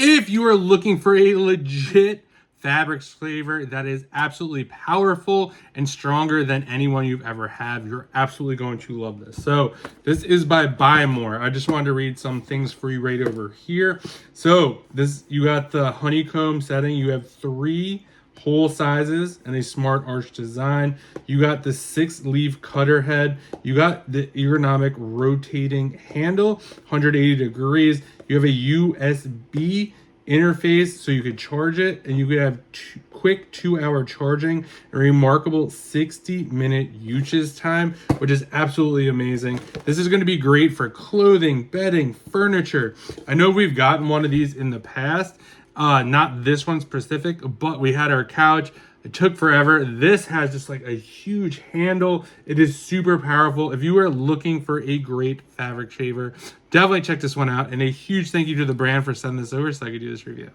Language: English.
If you are looking for a legit fabric shaver that is absolutely powerful and stronger than anyone you've ever had, you're absolutely going to love this. So this is by Buy More. I just wanted to read some things for you right over here. So this, you got the honeycomb setting. You have 3 hole sizes and a smart arch design. You got the 6-leaf cutter head. You got the ergonomic rotating handle, 180 degrees. You have a USB interface so you could charge it, and you could have quick 2-hour charging, a remarkable 60-minute usage time, which is absolutely amazing. This is going to be great for clothing, bedding, furniture. I know we've gotten one of these in the past, not this one specific, but we had our couch. It took forever. This has just like a huge handle. It is super powerful. If you are looking for a great fabric shaver, definitely check this one out. And a huge thank you to the brand for sending this over so I could do this review.